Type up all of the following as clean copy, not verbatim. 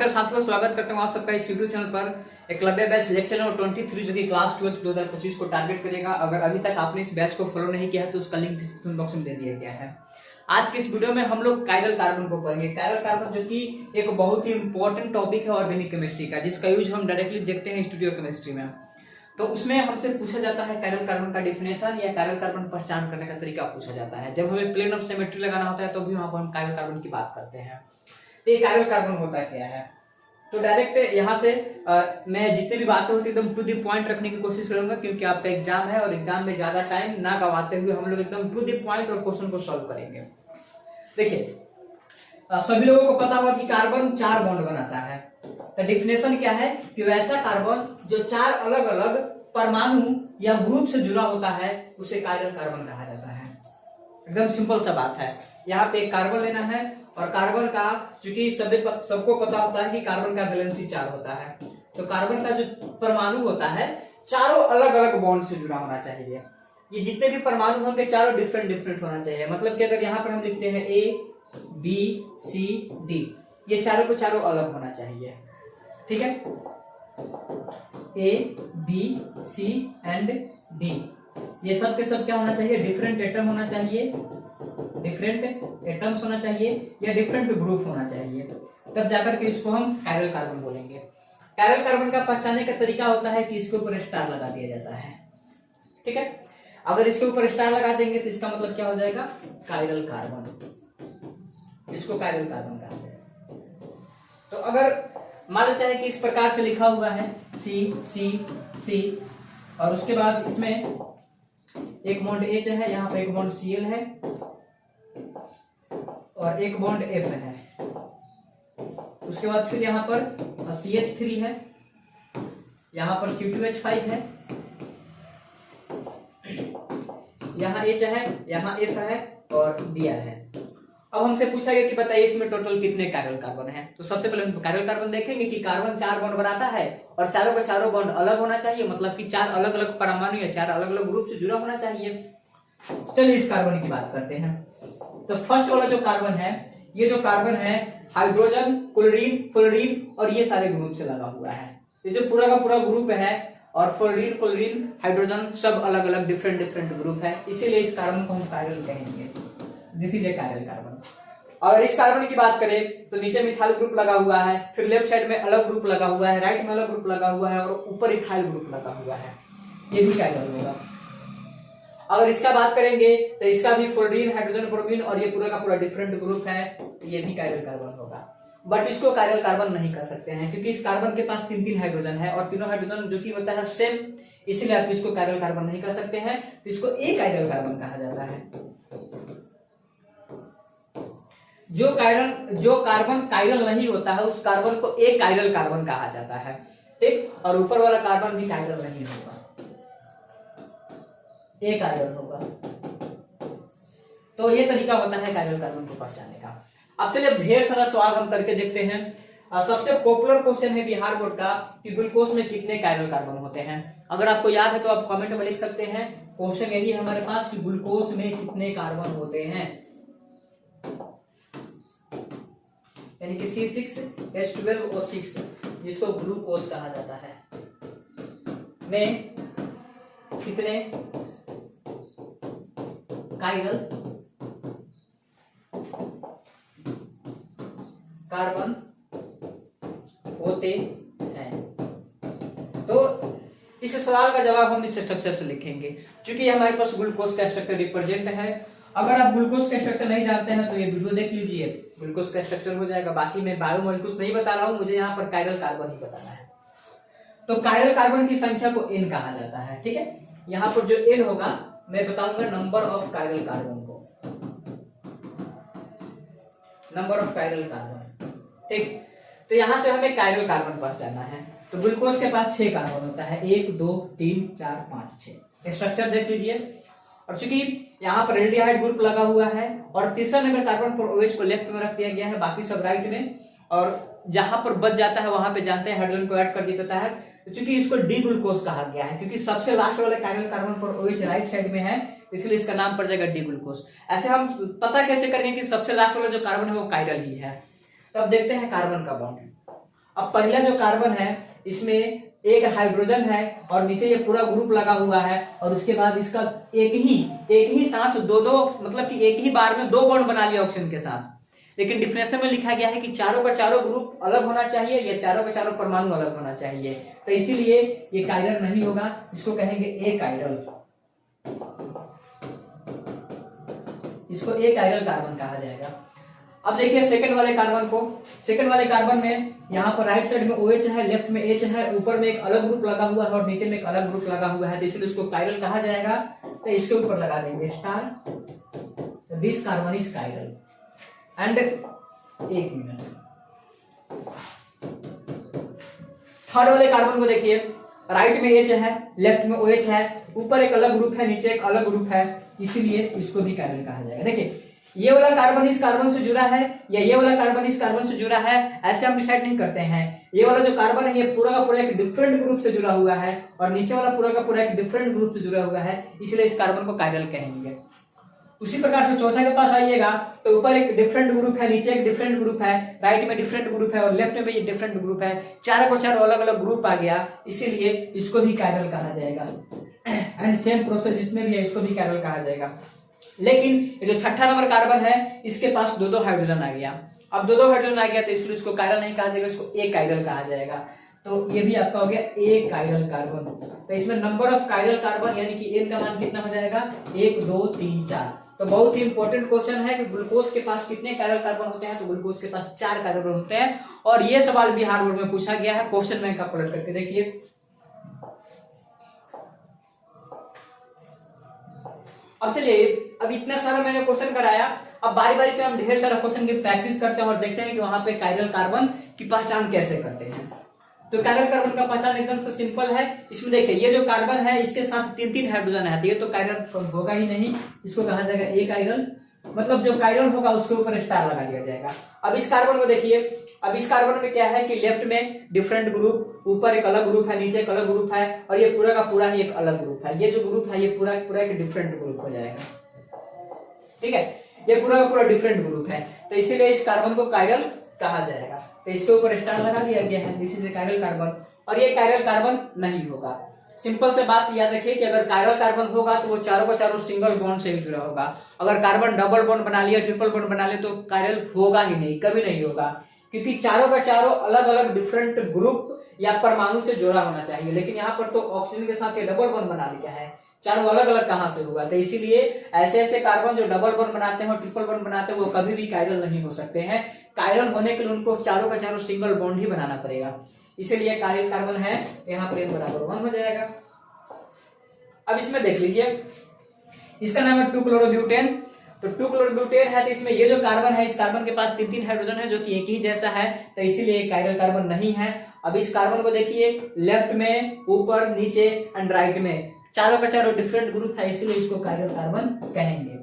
नमस्कार साथियों, स्वागत करता हूँ आप सबका इस यूट्यूब चैनल पर। एकलव्य बैच लेक्चर नंबर 23 जो कि क्लास 12 2025 को टारगेट करेगा। अगर अभी तक आपने इस बैच को फॉलो नहीं किया है तो उसका लिंक डिस्क्रिप्शन बॉक्स में दे दिया गया है। आज की इस वीडियो में हम लोग कायरल कार्बन को पढ़ेंगे। कायरल कार्बन जो कि एक बहुत ही इंपॉर्टेंट टॉपिक है ऑर्गेनिक केमिस्ट्री का, जिसका यूज हम डायरेक्टली देखते हैं स्टूडियो केमिस्ट्री में। तो उसमें हमसे पूछा जाता है कायरल कार्बन का डिफिनेशन या कायरल कार्बन पहचान करने का तरीका पूछा जाता है। जब हमें प्लेन ऑफ सिमेट्री लगाना होता है तो भी वहां पर हम कायरल कार्बन की बात करते हैं। तो ये कायरल कार्बन होता क्या है, तो डायरेक्ट यहाँ से मैं जितने भी बातें होती है एकदम टू द पॉइंट रखने की कोशिश करूंगा, क्योंकि आपका एग्जाम है और एग्जाम में ज्यादा टाइम ना गवाते हुए हम लोग एकदम टू द पॉइंट और क्वेश्चन को सॉल्व करेंगे। देखिए, सभी लोगों को पता होगा कि कार्बन 4 बॉन्ड बनाता है। तो डिफिनेशन क्या है कि वैसा कार्बन जो 4 अलग अलग परमाणु या ग्रुप से जुड़ा होता है उसे कायरल कार्बन कहा जाता है। एकदम सिंपल सा बात है। यहाँ पे एक कार्बन लेना है और कार्बन का, चूंकि सबको पता होता है कि कार्बन का वैलेंसी 4 होता है, तो कार्बन का जो परमाणु होता है चारों अलग अलग बॉन्ड से जुड़ा होना चाहिए। ये जितने भी परमाणु होंगे चारों डिफरेंट डिफरेंट होना चाहिए। मतलब कि अगर यहाँ पर हम लिखते हैं A, B, C, D, ये चारों को चारों अलग होना चाहिए। ठीक है, A, B, C and D, ये सब के सब क्या होना चाहिए? डिफरेंट एटम होना चाहिए, डिफरेंट एटम्स होना चाहिए या डिफरेंट ग्रुप होना चाहिए, तब जाकर के इसको हम कायरल कार्बन बोलेंगे। कायरल कार्बन का पहचानने का तरीका होता है कि इसके ऊपर स्टार लगा दिया जाता है। ठीक है, अगर इसके ऊपर स्टार लगा देंगे तो इसका मतलब क्या हो जाएगा? Chiral carbon. इसको कायरल कार्बन कहते हैं। तो अगर मान लेते हैं कि इस प्रकार से लिखा हुआ है C और उसके बाद इसमें एक बॉन्ड H है, यहाँ पर एक बॉन्ड Cl है और एक बॉन्ड F है। उसके बाद फिर यहाँ पर CH3 है, यहाँ पर C2H5 है, यहाँ H है, यहाँ F है और Br है। अब हमसे पूछा गया कि बताइए इसमें टोटल कितने कायरल कार्बन है। तो सबसे पहले हम कायरल कार्बन देखेंगे कि कार्बन 4 बॉन्ड बनाता है और चारों का चारों बॉन्ड अलग होना चाहिए, मतलब कि 4 अलग अलग परमाणु या 4 अलग अलग ग्रुप से जुड़ा होना चाहिए। चलिए इस कार्बन की बात करते हैं। तो फर्स्ट वाला जो कार्बन है, ये जो कार्बन है हाइड्रोजन, क्लोरीन, फ्लोरीन और ये सारे ग्रुप से लगा हुआ है। ये जो पूरा का पूरा ग्रुप है और फ्लोरीन, क्लोरीन, हाइड्रोजन सब अलग अलग डिफरेंट डिफरेंट ग्रुप है, इसीलिए इस कार्बन को हम कायरल कहेंगे। This is a chiral carbon. अगर इस कार्बन की बात करें तो नीचे मिथाइल ग्रुप लगा हुआ है, फिर लेफ्ट साइड में अलग ग्रुप लगा हुआ है, राइट में अलग ग्रुप लगा हुआ है और ऊपर इथाइल ग्रुप लगा हुआ है। ये भी कायरल होगा। अगर इसका बात करेंगे तो इसका भी फ्लोरीन, हाइड्रोजन, ब्रोमीन और ये पूरा का पूरा डिफरेंट ग्रुप है, तो ये भी कायरल कार्बन होगा। बट इसको कायरल कार्बन नहीं कर सकते हैं क्योंकि इस कार्बन के पास 3 हाइड्रोजन है और तीनों हाइड्रोजन जो कि होता है सेम, इसलिए आप इसको कायरल कार्बन नहीं कर सकते हैं। तो इसको ए कायरल कार्बन कहा जाता है। जो कार्बन कायरल नहीं होता है उस कार्बन को ए कायरल कार्बन कहा जाता है। ठीक, और ऊपर वाला कार्बन भी कायरल नहीं होगा, ए कायरल होगा। तो ये तरीका होता है कायरल कार्बन को पहचानने का। अब चलिए ढेर सारा सवाल हम करके देखते हैं। सबसे पॉपुलर क्वेश्चन है बिहार बोर्ड का कि ग्लूकोज में कितने कायरल कार्बन होते हैं। अगर आपको याद है तो आप कमेंट में लिख सकते हैं। क्वेश्चन यही है हमारे पास कि ग्लूकोज में कितने कार्बन होते हैं, यानी कि C6H12O6 जिसको ग्लूकोज कहा जाता है, में कितने कायरल कार्बन होते हैं। तो इस सवाल का जवाब हम इस स्ट्रक्चर से लिखेंगे, क्योंकि हमारे पास ग्लूकोज का स्ट्रक्चर रिप्रेजेंट है। अगर आप ग्लूकोज का स्ट्रक्चर नहीं जानते हैं तो ये वीडियो देख लीजिए, ग्लूकोज का स्ट्रक्चर हो जाएगा। बाकी मैं बायोमोलिक्यूल्स नहीं बता रहा हूं, मुझे यहाँ पर कायरल कार्बन ही बताना है। तो कायरल कार्बन की संख्या को N कहा जाता है। ठीक है, यहाँ पर जो N होगा मैं बताऊंगा नंबर ऑफ कायरल कार्बन को, नंबर ऑफ कायरल कार्बन। ठीक, तो यहां से हमें कायरल कार्बन पहचानना है। तो ग्लूकोज के पास 6 कार्बन होता है, 1 2 3 4 5 6। स्ट्रक्चर देख लीजिए। और चूंकि यहाँ पर एल्डिहाइड ग्रुप लगा हुआ है और तीसरा नंबर कार्बन पर OH को लेफ्ट में रख दिया गया है, बाकी सब राइट में, और जहां पर बच जाता है वहां पे जानते हैं हाइड्रोजन को ऐड कर दिया जाता है। तो चूंकि इसको डी ग्लूकोज कहा गया है क्योंकि सबसे लास्ट वाले कायरल कार्बन पर OH राइट साइड में है, इसलिए इसका नाम पड़ जाएगा डी ग्लूकोज। ऐसे हम पता कैसे करेंगे कि सबसे लास्ट वाला जो कार्बन है वो कायरल ही है। तो अब देखते हैं कार्बन का बॉन्ड। अब पहला जो कार्बन है इसमें एक हाइड्रोजन है और नीचे ये पूरा ग्रुप लगा हुआ है, और उसके बाद इसका एक ही साथ दो मतलब कि एक ही बार में दो बॉन्ड बना लिया ऑक्सीजन के साथ। लेकिन डिफिनेशन में लिखा गया है कि चारों का चारों ग्रुप अलग होना चाहिए या चारों का चारों परमाणु अलग होना चाहिए, तो इसीलिए ये कायरल नहीं होगा, इसको कहेंगे ए कायरल। इसको ए कायरल कार्बन कहा जाएगा। अब देखिए सेकंड वाले कार्बन को। सेकंड वाले कार्बन में यहाँ पर राइट साइड में OH है, लेफ्ट में H है, ऊपर में एक अलग ग्रुप लगा हुआ है और नीचे में एक अलग ग्रुप लगा हुआ है, तो इसलिए उसको कायरल कहा जाएगा। तो इसके ऊपर लगा देंगे star. This carbon is chiral. And एक मिनट, थर्ड वाले कार्बन को देखिए, राइट में H है, लेफ्ट में OH है, ऊपर एक अलग ग्रुप है, नीचे एक अलग ग्रुप है, इसीलिए इसको भी कायरल कहा जाएगा। देखिए ये वाला कार्बन इस कार्बन से जुड़ा है या ये वाला कार्बन इस कार्बन से जुड़ा है, ऐसे हम डिसाइड नहीं करते हैं। ये वाला जो कार्बन है ये पूरा का पूरा एक डिफरेंट ग्रुप से जुड़ा हुआ है और नीचे वाला पूरा का पूरा एक डिफरेंट ग्रुप से जुड़ा हुआ है, इसलिए इस कार्बन को कायरल कहेंगे। उसी प्रकार से चौथा के पास आइएगा तो ऊपर एक डिफरेंट ग्रुप है, नीचे एक डिफरेंट ग्रुप है, राइट में डिफरेंट ग्रुप है और लेफ्ट में भी डिफरेंट ग्रुप है, चारों को चारों अलग अलग ग्रुप आ गया, इसीलिए इसको भी कायरल कहा जाएगा। एंड सेम प्रोसेस इसमें भी है, इसको भी कायरल कहा जाएगा। लेकिन ये जो छठा नंबर कार्बन है इसके पास दो हाइड्रोजन आ गया। अब दो हाइड्रोजन आ गया तो इसलिए इसको कायरल नहीं कहा जाएगा, इसको ए कायरल कहा जाएगा। तो ये भी आपका हो गया ए कायरल कार्बन। तो इसमें नंबर ऑफ कायरल कार्बन यानी कि एन का मान कितना हो जाएगा, 1 2 3 4। तो बहुत ही इंपॉर्टेंट क्वेश्चन है कि ग्लूकोज के पास कितने कायरल कार्बन होते हैं, तो ग्लूकोज के पास 4 कायरल कार्बन होते हैं। और ये सवाल बिहार बोर्ड में पूछा गया है, क्वेश्चन बैंक का पलट करके देखिए। अब चलिए, अब इतना सारा मैंने क्वेश्चन कराया, अब बारी बारी से हम ढेर सारा क्वेश्चन की प्रैक्टिस करते हैं और देखते हैं कि वहां पे कायरल कार्बन की पहचान कैसे करते हैं। तो कायरल कार्बन का पहचान एकदम से सिंपल है। इसमें देखिए ये जो कार्बन है इसके साथ 3 हाइड्रोजन है, तो ये तो कायरल होगा ही नहीं, इसको कहा जाएगा ए कायरल। मतलब जो कायरल होगा उसके ऊपर स्टार लगा दिया जाएगा। अब इस कार्बन को देखिए, अब इस कार्बन में क्या है कि लेफ्ट में डिफरेंट ग्रुप, ऊपर एक अलग ग्रुप है, नीचे एक अलग ग्रुप है और ये पूरा का पूरा ही एक अलग ग्रुप है। ये जो ग्रुप है ये पूरा पूरा एक डिफरेंट ग्रुप हो जाएगा, ठीक है, ये पूरा का पूरा डिफरेंट ग्रुप है, तो इसीलिए इस कार्बन को कायरल कहा जाएगा। तो इसके ऊपर स्टार लगा दिया गया है, दिस इज कायरल कार्बन। और ये कायरल कार्बन नहीं होगा। सिंपल से बात याद रखिए कि अगर कायरल कार्बन होगा तो वो चारों का चारों सिंगल बॉन्ड से ही जुड़ा होगा। अगर कार्बन डबल बॉन्ड बना लिया, ट्रिपल बॉन्ड बना लिया, तो कायरल होगा ही नहीं, कभी नहीं होगा, क्योंकि चारों का चारों अलग अलग डिफरेंट ग्रुप या परमाणु से जुड़ा होना चाहिए। लेकिन यहाँ पर तो ऑक्सीजन के साथ डबल बॉन्ड बना लिया है, चारों अलग अलग कहां से होगा। तो इसीलिए ऐसे ऐसे कार्बन जो डबल बॉन्ड बनाते हैं और ट्रिपल बॉन्ड बनाते हैं वो कभी भी कायरल नहीं हो सकते हैं। कायरल होने के लिए उनको चारों का चारों सिंगल बॉन्ड ही बनाना पड़ेगा, इसीलिए कायरल कार्बन है। यहाँ पर n बराबर 1 हो जाएगा। अब इसमें देख लीजिए, इसका नाम है 2-क्लोरोब्यूटेन। तो 2-क्लोरोब्यूटेन है, तो इसमें ये जो कार्बन है इस कार्बन के पास 3 हाइड्रोजन है जो कि एक ही जैसा है, तो इसीलिए कायरल कार्बन नहीं है। अब इस कार्बन को देखिए, लेफ्ट में, ऊपर, नीचे एंड राइट में चारों का चारों डिफरेंट ग्रुप है, इसलिए इसको कायरल कार्बन कहेंगे।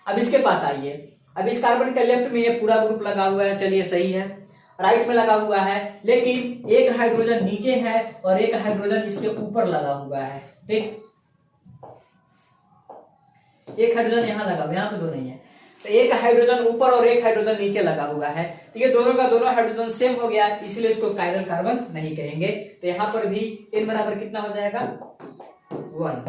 अब इसके पास आइए, अब इस कार्बन के लेफ्ट में ये पूरा ग्रुप लगा हुआ है, चलिए सही है, राइट में लगा हुआ है, लेकिन एक हाइड्रोजन नीचे है और एक हाइड्रोजन इसके ऊपर लगा हुआ है, ठीक, एक हाइड्रोजन यहाँ लगा हुआ है, यहाँ पे दो नहीं है, तो एक हाइड्रोजन ऊपर और एक हाइड्रोजन नीचे लगा हुआ है, ठीक है, दोनों का दोनों हाइड्रोजन सेम हो गया, इसलिए इसको कायरल कार्बन नहीं कहेंगे। तो यहाँ पर भी n बराबर कितना हो जाएगा, 1।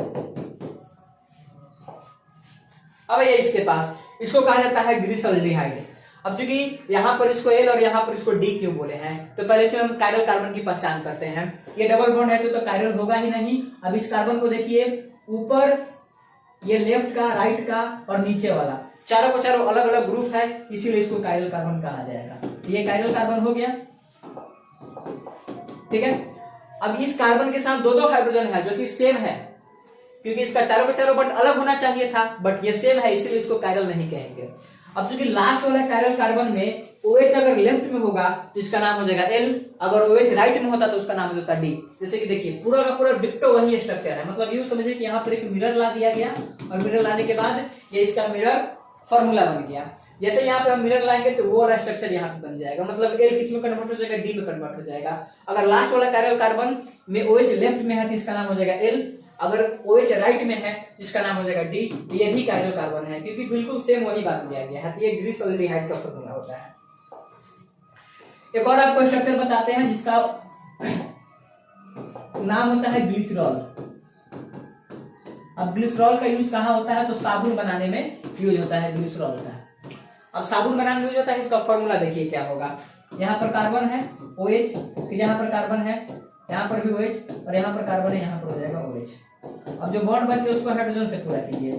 अब ये इसके पास, इसको कहा जाता है ग्लिसरॉल्डिहाइड। अब चूंकि यहाँ पर इसको L और यहाँ पर इसको D क्यों बोले हैं, तो पहले से हम कायरल कार्बन की पहचान करते हैं। ये डबल बॉन्ड है तो कायरल होगा ही नहीं। अब इस कार्बन को देखिए, ऊपर ये लेफ्ट का, राइट का और नीचे वाला चारों को चारों अलग अलग ग्रुप है, इसीलिए इसको कायरल कार्बन कहा जाएगा। ये कायरल कार्बन हो गया, ठीक है। अब इस कार्बन के साथ दो हाइड्रोजन है जो कि सेम है, क्योंकि इसका चारों का चारों बट अलग होना चाहिए था, बट ये सेम है, इसीलिए इसको कायरल नहीं कहेंगे। अब चूंकि लास्ट वाला कायरल कार्बन में OH अगर लेफ्ट में होगा तो इसका नाम हो जाएगा L, अगर OH राइट में होता तो उसका नाम हो जाता D। जैसे कि देखिए पूरा का पूरा डिट्टो वही स्ट्रक्चर है, मतलब यूं समझिए कि यहाँ पर एक मिरर ला दिया गया और मिरर लाने के बाद ये इसका मिरर फॉर्मूला बन गया। जैसे यहाँ पे हम मिरर लाएंगे तो वो वाला स्ट्रक्चर यहाँ पे बन जाएगा, मतलब L किस में कन्वर्ट हो जाएगा, D में कन्वर्ट हो जाएगा। अगर लास्ट वाला कायरल कार्बन में OH लेफ्ट में है तो इसका नाम हो जाएगा L, अगर OH राइट में है जिसका नाम हो जाएगा D, ये भी कायरल कार्बन है, क्योंकि बिल्कुल सेम वही बात लिया गया है। ये ग्लिसरॉल्डिहाइड का फॉर्मूला होता है। एक और आपको स्ट्रक्चर बताते हैं जिसका नाम होता है ग्लिसरॉल। अब ग्लिसरॉल का यूज कहाँ होता है, तो साबुन बनाने में यूज होता है ग्लिसरॉल का। अब साबुन बनाने में यूज होता है, इसका फॉर्मूला देखिए क्या होगा। यहाँ पर कार्बन है OH, फिर यहाँ पर कार्बन है, यहाँ पर भी OH, और यहाँ पर कार्बन है, यहाँ पर हो जाएगा OH। अब जो बॉन्ड बच गया उसको हाइड्रोजन से पूरा कीजिए।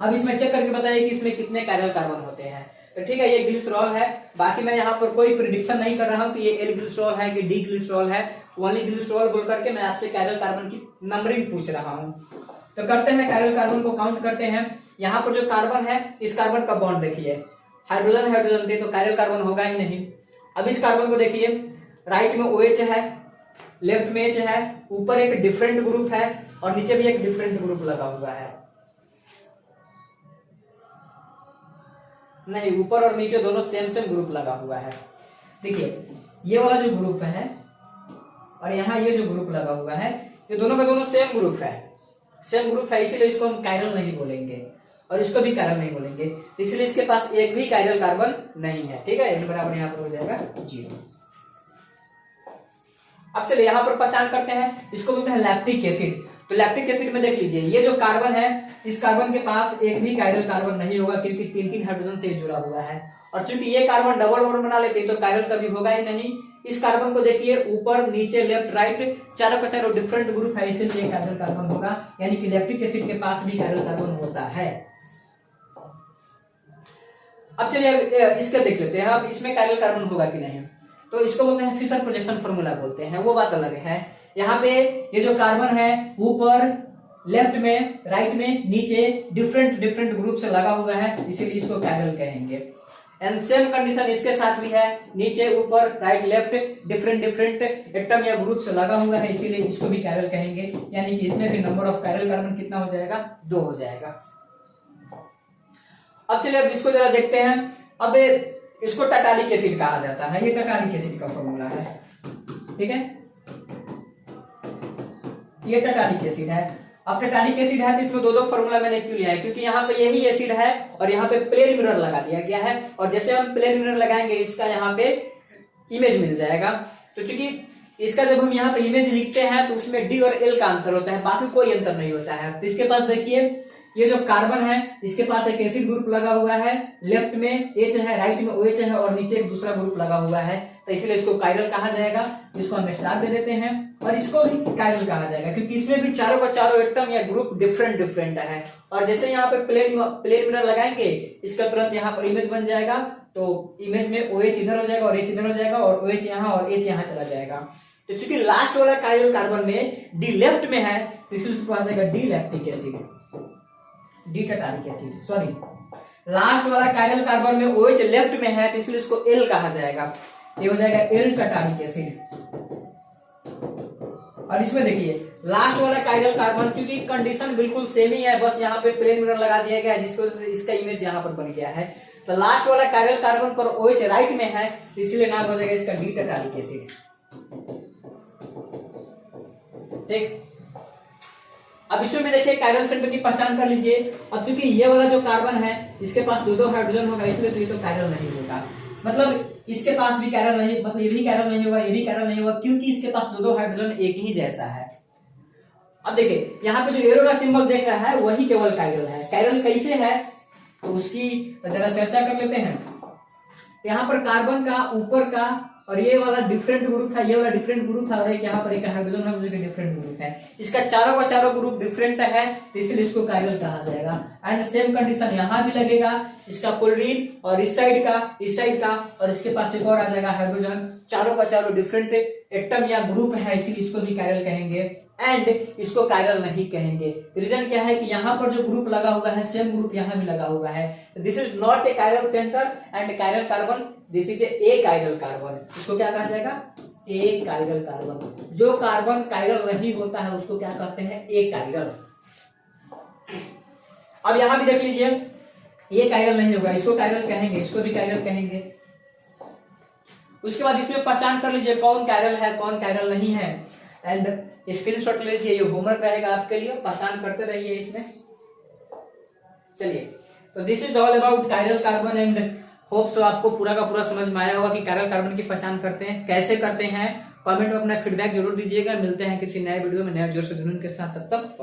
अब इसमें चेक करके बताइए कि इसमें कितने कायरल कार्बन होते हैं। तो ठीक है, ये ग्लिसरॉल है। बाकी मैं यहाँ पर कोई प्रिडिक्शन नहीं कर रहा हूँ कि ये L ग्लिसरॉल है कि D ग्लिसरॉल है। ओनली ग्लिसरॉल बोल करके मैं आपसे कायरल कार्बन की नंबरिंग पूछ रहा हूँ। तो करते हैं, कायरल कार्बन को काउंट करते हैं। यहाँ पर जो कार्बन है, इस कार्बन का बॉन्ड देखिए, हाइड्रोजन हाइड्रोजन थे तो कायरल कार्बन होगा ही नहीं। अब इस कार्बन को देखिए, राइट में OH है, लेफ्ट में H है, ऊपर एक डिफरेंट ग्रुप है और नीचे भी एक डिफरेंट ग्रुप लगा हुआ है। नहीं, ऊपर और नीचे दोनों सेम सेम ग्रुप लगा हुआ है। देखिए ये वाला जो ग्रुप है और यहाँ ये जो ग्रुप लगा हुआ है, ये दोनों का दोनों सेम ग्रुप है, सेम ग्रुप है, इसीलिए इसको हम कायरल नहीं बोलेंगे और इसको भी कायरल नहीं बोलेंगे। इसलिए इसके पास एक भी कायरल कार्बन नहीं है। ठीक है, n बराबर यहाँ पर हो जाएगा 0। अब चलिए यहाँ पर पहचान करते हैं, इसको बोलते हैं लैक्टिक एसिड। तो लैक्टिक एसिड में देख लीजिए, ये जो कार्बन है, इस कार्बन के पास एक भी कायरल कार्बन नहीं होगा क्योंकि 3-3 हाइड्रोजन से जुड़ा हुआ है। और चूंकि ये कार्बन डबल बॉन्ड बना लेते हैं तो कायरल कभी होगा ही नहीं। इस कार्बन को देखिए, ऊपर नीचे लेफ्ट राइट चारों का चारों डिफरेंट ग्रुप है, इसलिए कायरल कार्बन होगा। यानी कि लैक्टिक एसिड के पास भी कायरल कार्बन होता है। अब चलिए इसका देख लेते हैं, अब इसमें कायरल कार्बन होगा कि नहीं। तो इसको बोलते हैं फिशर प्रोजेक्शन फॉर्मूला बोलते हैं, वो बात अलग है। यहाँ पे ये जो कार्बन है, ऊपर लेफ्ट में राइट में नीचे डिफरेंट डिफरेंट ग्रुप से लगा हुआ है, इसीलिए इसको कायरल कहेंगे। एंड सेम कंडीशन इसके साथ भी है, नीचे ऊपर right left different different atom या ग्रुप से लगा हुआ है, इसीलिए इसको भी कायरल कहेंगे। यानी कि इसमें भी नंबर ऑफ कायरल कार्बन कितना हो जाएगा, 2 हो जाएगा। अब चलिए अब इसको जरा देखते हैं। अब इसको टटालिक एसिड कहा जाता है, ये टटालिक एसिड का फॉर्मूला है। ठीक है, ये टटालिक एसिड है। अब टटालिक एसिड है तो इसमें दो फॉर्मूला मैंने क्यों लिया है, क्योंकि यहाँ पे यही एसिड है और यहाँ पे प्लेन मिरर लगा दिया गया है, और जैसे हम प्लेन मिरर लगाएंगे इसका यहाँ पे इमेज मिल जाएगा। तो चूंकि इसका जब हम यहाँ पे इमेज लिखते हैं तो उसमें D और L का अंतर होता है, बाकी कोई अंतर नहीं होता है। तो इसके पास देखिए, ये जो कार्बन है इसके पास एक एसिड ग्रुप लगा हुआ है, लेफ्ट में H है, राइट में OH है और नीचे एक दूसरा ग्रुप लगा हुआ है, तो इसलिए इसको कायरल कहा जाएगा। इसको हम स्टार दे देते हैं और इसको भी कायरल कहा जाएगा क्योंकि इसमें भी चारों का चारों एटम या ग्रुप डिफरेंट डिफरेंट है। और जैसे यहाँ पे प्लेन मिरर लगाएंगे, इसका तुरंत यहाँ पर इमेज बन जाएगा। तो इमेज में OH इधर हो जाएगा और H इधर हो जाएगा और OH यहाँ और H यहाँ चला जाएगा। तो चूंकि लास्ट वाला कायरल कार्बन में D लेफ्ट में है, तो इसलिए इसको आ जाएगा D lactic acid, D tartaric acid. Sorry, last वाला कायरल कार्बन में OH लेफ्ट में है तो इसलिए इसको L कहा जाएगा, ये हो जाएगा L टटालिक एसिड। और इसमें देखिए लास्ट वाला कायरल कार्बन, क्योंकि कंडीशन बिल्कुल सेम ही है, बस यहाँ पे प्लेन मिरर लगा दिया गया है जिसकी वजह से इसका इमेज यहाँ पर बन गया है। तो लास्ट वाला कायरल कार्बन पर OH राइट में है, इसलिए नाम हो जाएगा इसका D टटालिक एसिड। ठीक, अब इसमें भी देखिए कायरल सेंटर की पहचान कर लीजिए। अब चूंकि ये वाला जो कार्बन है इसके पास दो हाइड्रोजन होगा, इसलिए तो ये तो कायरल नहीं होगा। मतलब इसके पास भी कायरल नहीं, मतलब ये भी कायरल नहीं होगा, ये भी कायरल नहीं होगा, क्योंकि इसके पास दो हाइड्रोजन एक ही जैसा है। अब देखिए यहाँ पे जो एरो का सिंबल देख रहा है वही केवल कायरल है। कायरल कैसे है तो उसकी जरा चर्चा कर लेते हैं। यहाँ पर कार्बन का ऊपर का और ये वाला डिफरेंट ग्रुप है, ये वाला डिफरेंट ग्रुप है और एक यहाँ पर एक हाइड्रोजन है जो कि डिफरेंट ग्रुप है। इसका चारों का चारों ग्रुप डिफरेंट है तो इसलिए इसको कायरल कहा जाएगा। एंड सेम कंडीशन यहाँ भी लगेगा, इसका क्लोरीन और इस साइड का और इसके पास एक और आ जाएगा हाइड्रोजन। चारों का चारों डिफरेंट एटम या ग्रुप है, इसीलिए इसको भी कायरल कहेंगे एंड इसको कायरल नहीं कहेंगे। रीजन क्या है कि यहाँ पर जो ग्रुप लगा हुआ है सेम ग्रुप यहाँ भी लगा हुआ है। This is not a chiral centre and chiral carbon, this is a chiral carbon. इसको क्या कहा जाएगा, ए कायरल कार्बन। जो कार्बन कायरल नहीं होता है उसको क्या कहते हैं, ए कायरल। अब यहां भी देख लीजिए, ये कायरल नहीं होगा, इसको कायरल कहेंगे, इसको भी कायरल कहेंगे। उसके बाद इसमें पहचान कर लीजिए कौन कायरल है कौन कायरल नहीं है। एंड स्क्रीनशॉट ले लीजिए, ये होमवर्क रहेगा आपके लिए, पहचान करते रहिए इसमें। चलिए, तो this is all about chiral carbon and hope so आपको पूरा का पूरा समझ में आया होगा कि कैरल कार्बन की पहचान करते हैं, कैसे करते हैं। कमेंट में अपना फीडबैक जरूर दीजिएगा। मिलते हैं किसी नए वीडियो में नए जोर से जुनून के साथ, तब तक